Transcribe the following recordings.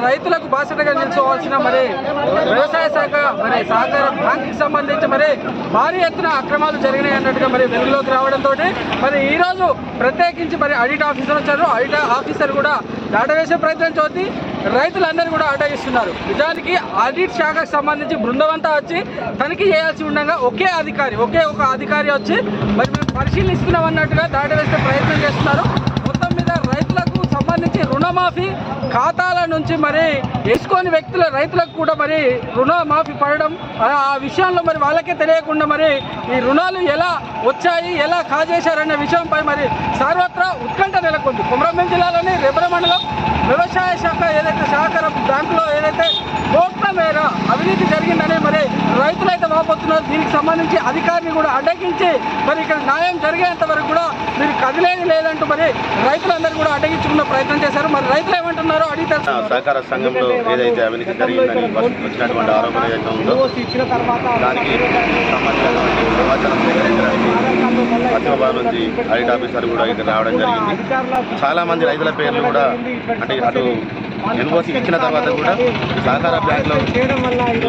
రైతులకు బాసటగా నిలుచోవాల్సిన మరి వ్యవసాయ శాఖ మరి సహకార బ్యాంకుకి సంబంధించి మరి భారీ ఎత్తున అక్రమాలు జరిగినాయి అన్నట్టుగా మరి వెలుగులోకి రావడంతో మరి ఈరోజు ప్రత్యేకించి మరి ఆడిట్ ఆఫీసర్ వచ్చారు. ఆడిట్ ఆఫీసర్ కూడా దాటవేసే ప్రయత్నం చేసి రైతులందరూ కూడా అడ్డగిస్తున్నారు. నిజానికి ఆడిట్ శాఖకు సంబంధించి బృందం అంతా వచ్చి తనిఖీ చేయాల్సి ఉండగా ఒకే ఒక అధికారి వచ్చి మరి మేము పరిశీలిస్తున్నాం అన్నట్టుగా దాటవేసే ప్రయత్నం చేస్తున్నారు. మొత్తం మీద రైతులకు సంబంధించి రుణమాఫీ ఖాతాల నుంచి మరి వేసుకొని వ్యక్తుల రైతులకు కూడా మరి రుణమాఫీ పడడం ఆ విషయంలో మరి వాళ్ళకే తెలియకుండా మరి ఈ రుణాలు ఎలా వచ్చాయి ఎలా కాజేశారనే విషయంపై మరి సర్వత్రా ఉత్కంఠ నెలకొంది. కొమరంభీం జిల్లాలోని రెబ్బెర మండలం వ్యవసాయ శాఖ ఏదైతే సహకార బ్యాంకులో ఏదైతే కోట్ల మేర అవినీతి జరిగిందని మరి రైతులైతే వాపోతున్నారు. దీనికి సంబంధించి అధికారిని కూడా అడ్డగించి మరి ఇక్కడ న్యాయం జరిగేంత వరకు కూడా మీరు కదిలేది లేదంటూ మరి రైతులందరూ కూడా అడ్డగించుకున్న ప్రయత్నం చేశారు. మరి రైతులు ఏమంటున్నారో అడిగితే సహకార సంఘంలో ఏదైతే అవినీతి జరిగిందని వచ్చినటువంటి ఆరోపణ ఏదైతే ఉందో దానికి సంబంధించినటువంటి సమాచారం సేకరించడానికి పశ్చిమ నుంచి ఆడిట్ ఆఫీసర్ కూడా ఇక్కడ రావడం జరిగింది. చాలా మంది రైతుల పేర్లు కూడా అంటే అటు ఎన్ఓసి ఇచ్చిన తర్వాత కూడా సహకార బ్యాంకులో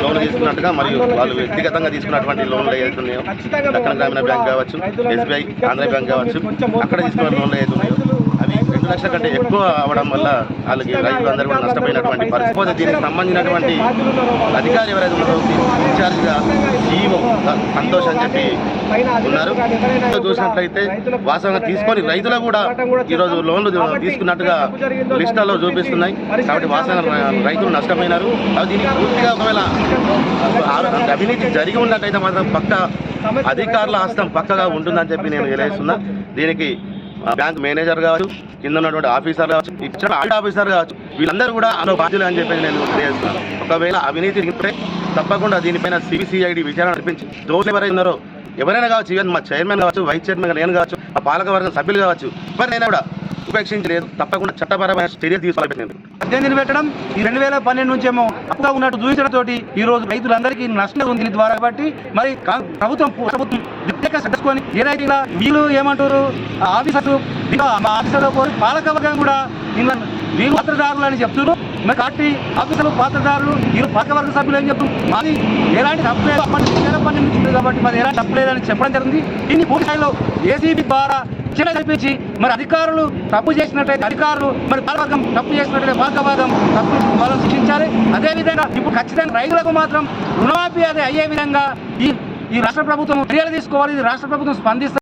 లోన్లు తీసుకున్నట్టుగా మరియు వాళ్ళు వ్యక్తిగతంగా తీసుకున్నటువంటి లోన్లు ఏదైతున్నాయో దక్కన గ్రామీణ బ్యాంక్ కావచ్చు, ఎస్బీఐ, ఆంధ్ర బ్యాంక్ కావచ్చు, అక్కడ తీసుకున్న లోన్లు ఏదైతున్నాయో అవి 2 లక్షల కంటే ఎక్కువ అవడం వల్ల వాళ్ళకి రైతులందరూ కూడా నష్టపోయినటువంటి పరిస్థితి. దీనికి సంబంధించినటువంటి అధికారి ఎవరైతే ఉన్నారో ఇన్ఛార్జిగా ఈఓ సంతోష్ అని చెప్పి ఉన్నారు. చూసినట్లయితే వాస్తవంగా తీసుకొని రైతులు కూడా ఈరోజు లోన్లు తీసుకున్నట్టుగా లిస్టులలో చూపిస్తున్నాయి. కాబట్టి వాస్తవంగా రైతులు నష్టపోయినారు. దీనికి పూర్తిగా ఒకవేళ అవినీతి జరిగి ఉన్నట్టయితే మాత్రం పక్క అధికారుల హస్తం పక్కగా ఉంటుందని చెప్పి నేను తెలియజేస్తున్నా. దీనికి బ్యాంక్ మేనేజర్ కావచ్చు, కింద ఉన్నటువంటి ఆఫీసర్ కావచ్చు, ఇచ్చిన ఆడిట్ ఆఫీసర్ కావచ్చు, వీళ్ళందరూ కూడా అందులో బాధ్యులు అని చెప్పి నేను తెలియజేస్తున్నాను. ఒకవేళ అవినీతి జరిగితే తప్పకుండా దీనిపైన సిబిసిఐడి విచారణ నడిపించి దోషులు ఎవరైనా ఉన్నారో ఎవరైనా కావచ్చు, ఈవెన్ మా చైర్మన్ కావచ్చు, వైస్ చైర్మన్ నేను కావచ్చు, ఆ పాలకవర్గం సభ్యులు కావచ్చు, ఎవరైనా కూడా ఉపేక్షించలేదు. తప్పకుండా చట్టపరమైన చర్యలు తీసుకోవాలి. 18 పెట్టడం ఈ 2012 నుంచి ఏమో అప్పుగా ఉన్నట్టు చూపించడంతో ఈ రోజు రైతులందరికీ నష్టం ఉంది దీని ద్వారా. కాబట్టి మరి ప్రభుత్వం తెలుసుకొని ఏదైతే ఇలా వీళ్ళు ఏమంటారు ఆఫీసర్లు పాలకవర్గం కూడా వీళ్ళు పాత్రదారులు అని చెప్తున్నారు. మరి కాబట్టి ఆఫీసర్లు పాత్రదారులు వీళ్ళు పాలకవర్గ సభ్యులు అని చెప్తున్నారు. మాది ఎలాంటి తప్పు లేదు, 2012 నుంచి ఉంది కాబట్టి మరి ఎలాంటి తప్పు లేదని చెప్పడం జరిగింది. దీన్ని పూర్తి స్థాయిలో ఏసీబీ ద్వారా కల్పించి మరి అధికారులు తప్పు చేసినట్లయితే అధికారులు మరి పాలకవర్గం తప్పు చేసినట్లయితే పాలకవర్గం తప్పు వాళ్ళని శిక్షించాలి. అదేవిధంగా ఇప్పుడు ఖచ్చితంగా రైతులకు మాత్రం రుణమాఫీ అదే అయ్యే విధంగా ఈ రాష్ట్ర ప్రభుత్వం చర్యలు తీసుకోవాలి. రాష్ట్ర ప్రభుత్వం స్పందిస్తారు.